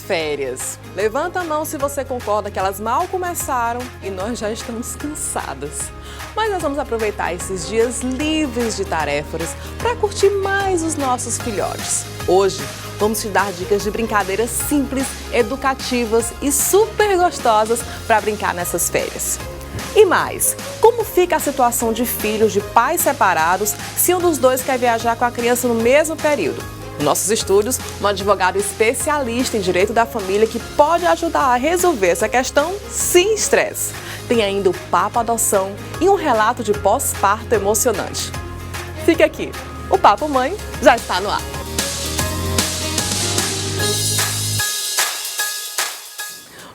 férias. Levanta a mão se você concorda que elas mal começaram e nós já estamos cansadas. Mas nós vamos aproveitar esses dias livres de tarefas para curtir mais os nossos filhotes. Hoje, vamos te dar dicas de brincadeiras simples, educativas e super gostosas para brincar nessas férias. E mais, como fica a situação de filhos de pais separados se um dos dois quer viajar com a criança no mesmo período? Nos nossos estúdios, um advogado especialista em direito da família que pode ajudar a resolver essa questão sem estresse. Tem ainda o Papo Adoção e um relato de pós-parto emocionante. Fique aqui, o Papo Mãe já está no ar.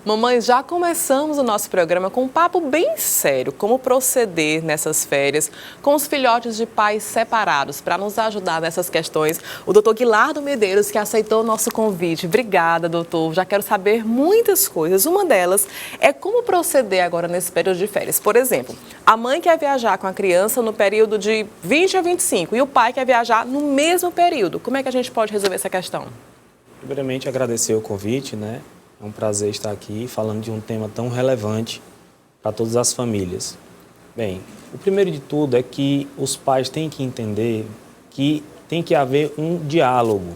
Mamães, já começamos o nosso programa com um papo bem sério, como proceder nessas férias com os filhotes de pais separados. Para nos ajudar nessas questões, o doutor Guilardo Medeiros, que aceitou o nosso convite. Obrigada, doutor. Já quero saber muitas coisas. Uma delas é como proceder agora nesse período de férias. Por exemplo, a mãe quer viajar com a criança no período de 20 a 25 e o pai quer viajar no mesmo período. Como é que a gente pode resolver essa questão? Primeiramente, agradecer o convite, né? É um prazer estar aqui falando de um tema tão relevante para todas as famílias. Bem, o primeiro de tudo é que os pais têm que entender que tem que haver um diálogo.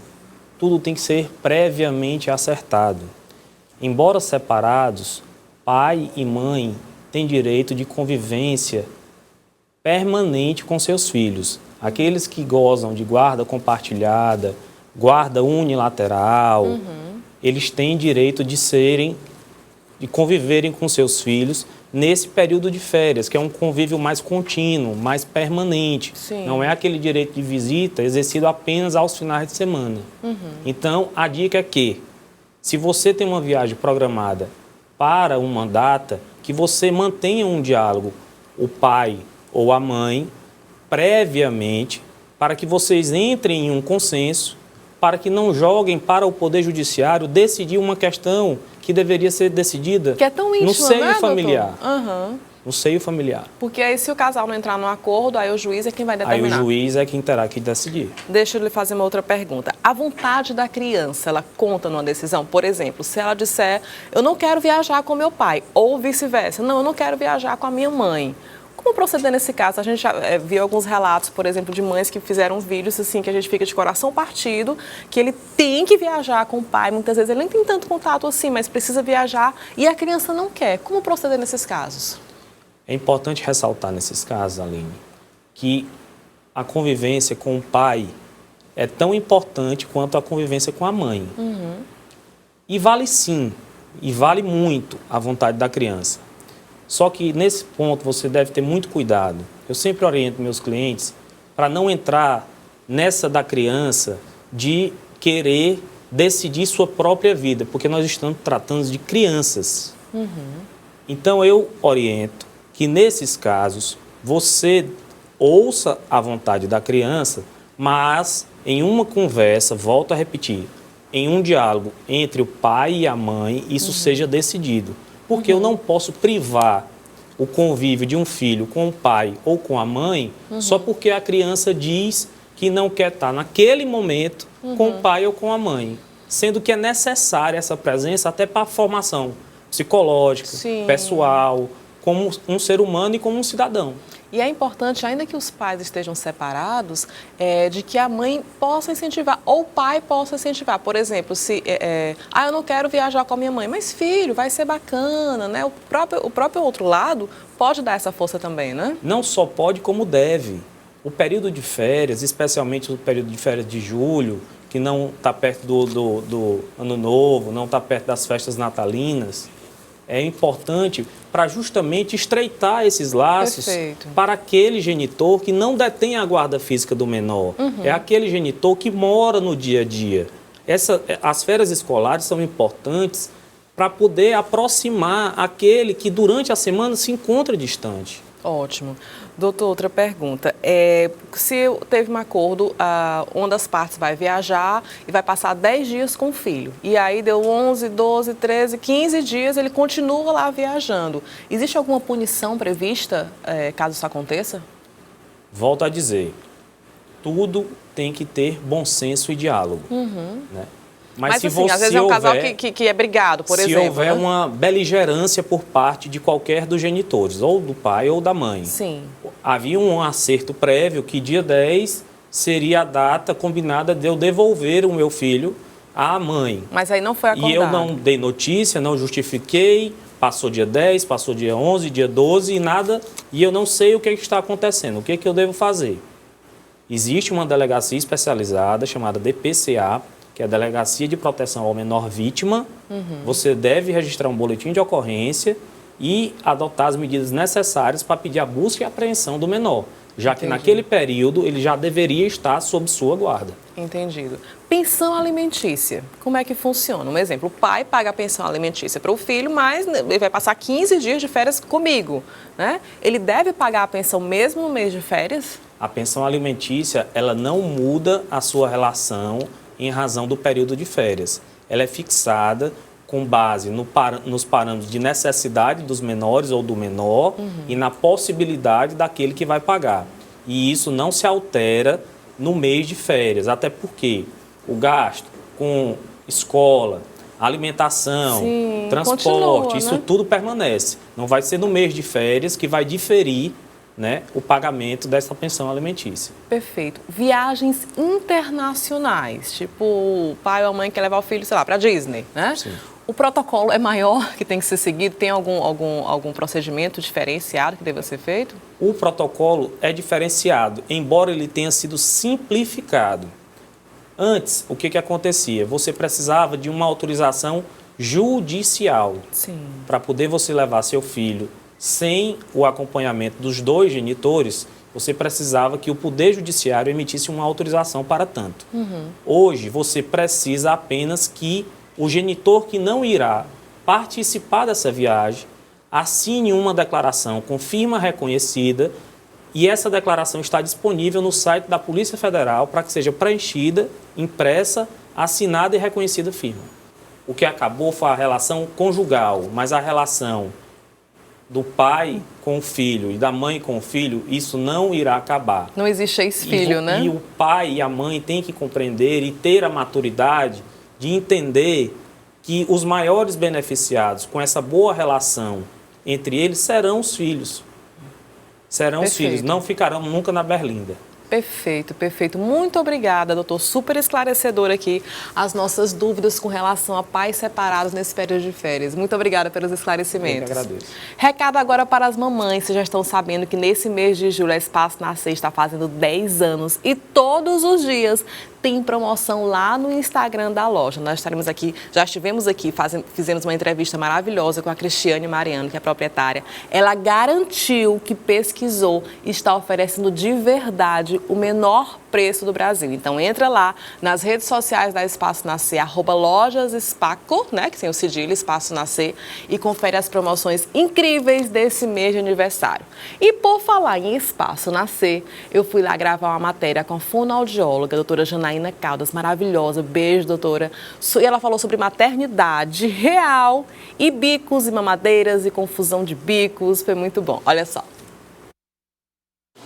Tudo tem que ser previamente acertado. Embora separados, pai e mãe têm direito de convivência permanente com seus filhos. Aqueles que gozam de guarda compartilhada, guarda unilateral, eles têm direito de conviverem com seus filhos nesse período de férias, que é um convívio mais contínuo, mais permanente. Sim. Não é aquele direito de visita exercido apenas aos finais de semana. Então, a dica é que, se você tem uma viagem programada para uma data, que você mantenha um diálogo, o pai ou a mãe, previamente, para que vocês entrem em um consenso, para que não joguem para o Poder Judiciário decidir uma questão que deveria ser decidida que é tão íntima, no seio né, familiar. Uhum. No seio familiar. Porque aí, se o casal não entrar no acordo, aí o juiz é quem vai Aí determinar. o juiz é quem terá que decidir. Deixa eu lhe fazer uma outra pergunta. A vontade da criança, ela conta numa decisão? Por exemplo, se ela disser, eu não quero viajar com meu pai, ou vice-versa, não, eu não quero viajar com a minha mãe. Como proceder nesse caso? A gente já viu alguns relatos, por exemplo, de mães que fizeram vídeos assim, que a gente fica de coração partido, que ele tem que viajar com o pai, muitas vezes ele nem tem tanto contato assim, mas precisa viajar e a criança não quer. Como proceder nesses casos? É importante ressaltar nesses casos, Aline, que a convivência com o pai é tão importante quanto a convivência com a mãe. E vale sim, e vale muito a vontade da criança. Só que nesse ponto você deve ter muito cuidado. Eu sempre oriento meus clientes para não entrar nessa da criança de querer decidir sua própria vida, porque nós estamos tratando de crianças. Então eu oriento que nesses casos você ouça a vontade da criança, mas em uma conversa, volto a repetir, em um diálogo entre o pai e a mãe, isso seja decidido. Porque eu não posso privar o convívio de um filho com o pai ou com a mãe só porque a criança diz que não quer estar naquele momento com o pai ou com a mãe. Sendo que é necessária essa presença até para a formação psicológica, pessoal, como um ser humano e como um cidadão. E é importante, ainda que os pais estejam separados, de que a mãe possa incentivar, ou o pai possa incentivar. Por exemplo, se eu não quero viajar com a minha mãe, mas filho, vai ser bacana, né? O próprio outro lado pode dar essa força também, né? Não só pode, como deve. O período de férias, especialmente o período de férias de julho, que não está perto do Ano Novo, não está perto das festas natalinas, é importante para justamente estreitar esses laços. Perfeito. Para aquele genitor que não detém a guarda física do menor. É aquele genitor que mora no dia a dia. As férias escolares são importantes para poder aproximar aquele que durante a semana se encontra distante. Ótimo. Doutor, outra pergunta. Se teve um acordo, uma das partes vai viajar e vai passar 10 dias com o filho. E aí deu 11, 12, 13, 15 dias, ele continua lá viajando. Existe alguma punição prevista caso isso aconteça? Volto a dizer, tudo tem que ter bom senso e diálogo. Né? Mas assim, às vezes é um casal que é brigado, por exemplo. Se houver uma beligerância por parte de qualquer dos genitores, ou do pai ou da mãe. Sim. Havia um acerto prévio que dia 10 seria a data combinada de eu devolver o meu filho à mãe. Mas aí não foi acordado. E eu não dei notícia, não justifiquei, passou dia 10, passou dia 11, dia 12 e nada, e eu não sei o que está acontecendo, o que eu devo fazer. Existe uma delegacia especializada chamada DPCA, que é a Delegacia de Proteção ao Menor Vítima. Você deve registrar um boletim de ocorrência e adotar as medidas necessárias para pedir a busca e a apreensão do menor, já que naquele período ele já deveria estar sob sua guarda. Entendido. Pensão alimentícia, como é que funciona? Um exemplo, o pai paga a pensão alimentícia para o filho, mas ele vai passar 15 dias de férias comigo, né? Ele deve pagar a pensão mesmo no mês de férias? A pensão alimentícia, ela não muda a sua relação em razão do período de férias. Ela é fixada com base nos parâmetros de necessidade dos menores ou do menor e na possibilidade daquele que vai pagar. E isso não se altera no mês de férias, até porque o gasto com escola, alimentação, transporte, continua, isso né? tudo permanece. Não vai ser no mês de férias que vai diferir, né, o pagamento dessa pensão alimentícia. Perfeito. Viagens internacionais, tipo o pai ou a mãe quer levar o filho, sei lá, para Disney, né? Sim. O protocolo é maior que tem que ser seguido? Tem algum procedimento diferenciado que deva ser feito? O protocolo é diferenciado, embora ele tenha sido simplificado. Antes, o que acontecia? Você precisava de uma autorização judicial para poder você levar seu filho sem o acompanhamento dos dois genitores. Você precisava que o Poder Judiciário emitisse uma autorização para tanto. Hoje, você precisa apenas que o genitor que não irá participar dessa viagem assine uma declaração com firma reconhecida e essa declaração está disponível no site da Polícia Federal para que seja preenchida, impressa, assinada e reconhecida firma. O que acabou foi a relação conjugal, mas a relação do pai com o filho e da mãe com o filho, isso não irá acabar. Não existe ex-filho, né? E o pai e a mãe têm que compreender e ter a maturidade de entender que os maiores beneficiados com essa boa relação entre eles serão os filhos. Serão os filhos, não ficarão nunca na berlinda. Perfeito, perfeito. Muito obrigada, doutor. Super esclarecedor aqui as nossas dúvidas com relação a pais separados nesse período de férias. Muito obrigada pelos esclarecimentos. Eu que agradeço. Recado agora para as mamães. Vocês já estão sabendo que nesse mês de julho a Espaço Nascer está fazendo 10 anos e todos os dias tem promoção lá no Instagram da loja. Nós estaremos aqui, já estivemos aqui, fizemos uma entrevista maravilhosa com a Cristiane Mariano, que é a proprietária. Ela garantiu que pesquisou e está oferecendo de verdade o menor preço do Brasil. Então entra lá nas redes sociais da Espaço Nascer, @lojasespaco, né, que tem o cedilho Espaço Nascer, e confere as promoções incríveis desse mês de aniversário. E por falar em Espaço Nascer, eu fui lá gravar uma matéria com a fonoaudióloga, a doutora Janaína Caldas, maravilhosa, beijo, doutora. E ela falou sobre maternidade real e bicos e mamadeiras e confusão de bicos, foi muito bom. Olha só.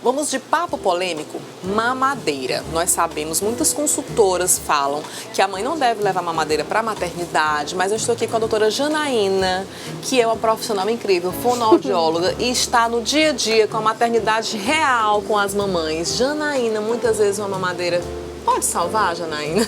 Vamos de papo polêmico, mamadeira. Nós sabemos, muitas consultoras falam que a mãe não deve levar mamadeira para a maternidade, mas eu estou aqui com a doutora Janaína, que é uma profissional incrível, fonoaudióloga, e está no dia a dia com a maternidade real com as mamães. Janaína, muitas vezes uma mamadeira pode salvar, Janaína?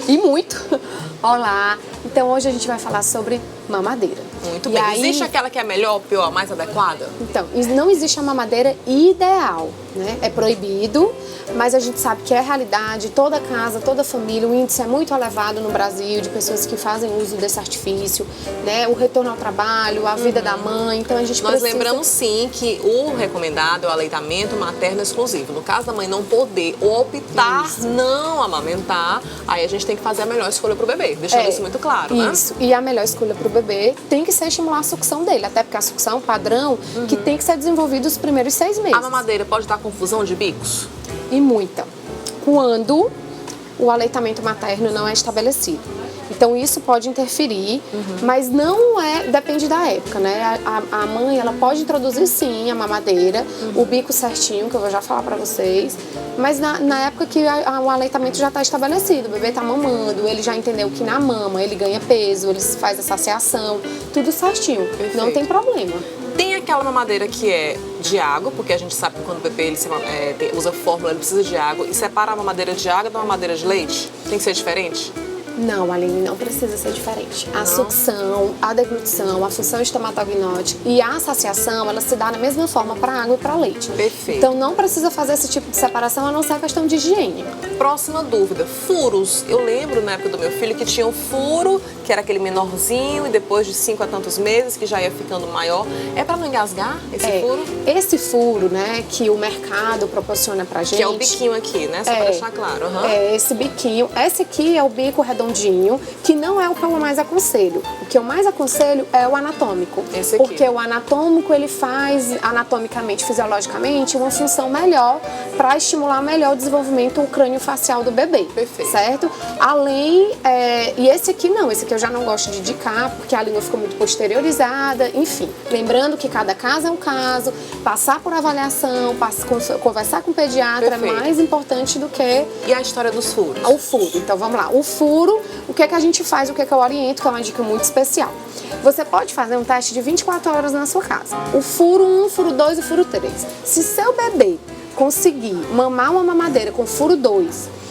E muito. Olá, então hoje a gente vai falar sobre mamadeira. Muito bem. Aí, existe aquela que é melhor, pior, mais adequada? Então, não existe a mamadeira ideal, né? É proibido, mas a gente sabe que é realidade, toda casa, toda família, o índice é muito elevado no Brasil de pessoas que fazem uso desse artifício, né? O retorno ao trabalho, a vida da mãe, então a gente Nós lembramos sim que o recomendado é o aleitamento materno exclusivo. No caso da mãe não poder ou optar não amamentar, aí a gente tem que fazer a melhor escolha para o bebê, deixando isso muito claro, né? Isso, e a melhor escolha para o bebê tem que ser estimular a sucção dele, até porque a sucção é um padrão que tem que ser desenvolvido os primeiros 6 meses. A mamadeira pode dar confusão de bicos? E muita. Quando o aleitamento materno não é estabelecido. Então isso pode interferir, mas não depende da época, né? A mãe, ela pode introduzir sim a mamadeira, o bico certinho, que eu vou já falar pra vocês, mas na época que o aleitamento já está estabelecido, o bebê está mamando, ele já entendeu que na mama ele ganha peso, ele faz a saciação, tudo certinho, não tem problema. Tem aquela mamadeira que é de água, porque a gente sabe que quando o bebê usa fórmula, ele precisa de água, e separa a mamadeira de água da mamadeira de leite? Tem que ser diferente? Não, Aline, não precisa ser diferente. A sucção, a deglutição, a função estomatognótica e a saciação, ela se dá da mesma forma para água e para leite. Perfeito. Então não precisa fazer esse tipo de separação, a não ser a questão de higiene. Próxima dúvida, furos. Eu lembro na época do meu filho que tinha um furo, que era aquele menorzinho, e depois de 5 a tantos meses, que já ia ficando maior. É para não engasgar esse furo? Esse furo, né, que o mercado proporciona pra gente. Que é o biquinho aqui, né? Só para deixar claro. É esse biquinho. Esse aqui é o bico redondinho, que não é o que eu mais aconselho. O que eu mais aconselho é o anatômico. Esse aqui. Porque o anatômico, ele faz anatomicamente, fisiologicamente, uma função melhor para estimular melhor o desenvolvimento crânio-facial do bebê. Perfeito. Certo? Além, e esse aqui não, esse aqui eu já não gosto de indicar, porque a língua ficou muito posteriorizada, enfim. Lembrando que cada caso é um caso, passar por avaliação, conversar com o pediatra é mais importante do que... E a história dos furos? O furo. Então vamos lá. O furo, o que é que a gente faz, o que é que eu oriento, que é uma dica muito especial. Você pode fazer um teste de 24 horas na sua casa. O furo 1, furo 2 e furo 3. Se seu bebê conseguir mamar uma mamadeira com furo 2,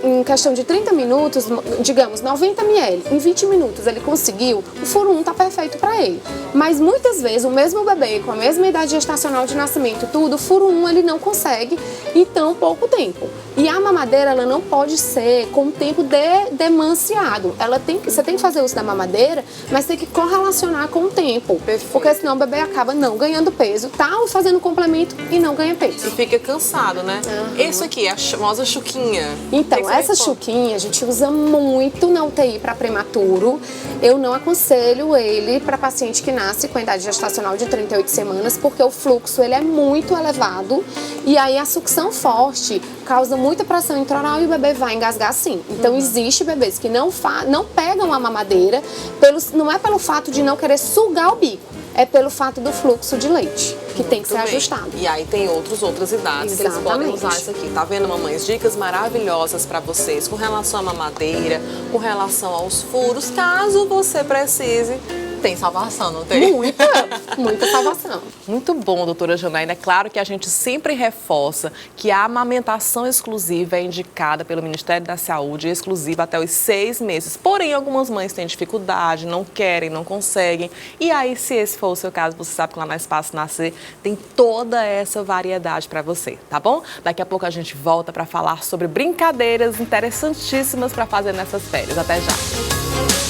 em questão de 30 minutos, digamos 90 ml, em 20 minutos ele conseguiu, o furo 1 tá perfeito para ele. Mas muitas vezes o mesmo bebê com a mesma idade gestacional de nascimento, tudo, o furo 1 ele não consegue em tão pouco tempo. E a mamadeira, ela não pode ser com o tempo demanciado. Você tem que fazer uso da mamadeira, mas tem que correlacionar com o tempo. Perfeito. Porque senão o bebê acaba não ganhando peso, tá fazendo complemento e não ganha peso. E fica cansado, né? Isso aqui é a famosa chuquinha. Então, essa chuquinha a gente usa muito na UTI para prematuro. Eu não aconselho ele para paciente que nasce com a idade gestacional de 38 semanas, porque o fluxo ele é muito elevado e aí a sucção forte causa muita pressão intraoral e o bebê vai engasgar sim. Então, existe bebês que não pegam a mamadeira, não é pelo fato de não querer sugar o bico, é pelo fato do fluxo de leite, que tem que ser ajustado. E aí tem outras idades que eles podem usar isso aqui. Tá vendo, mamães? Dicas maravilhosas para vocês com relação à mamadeira, com relação aos furos, caso você precise. Tem salvação, não tem? Muita salvação. Muito bom, doutora Janaína. É claro que a gente sempre reforça que a amamentação exclusiva é indicada pelo Ministério da Saúde, exclusiva até os 6 meses. Porém, algumas mães têm dificuldade, não querem, não conseguem. E aí, se esse for o seu caso, você sabe que lá na Espaço Nascer tem toda essa variedade para você, tá bom? Daqui a pouco a gente volta para falar sobre brincadeiras interessantíssimas para fazer nessas férias. Até já!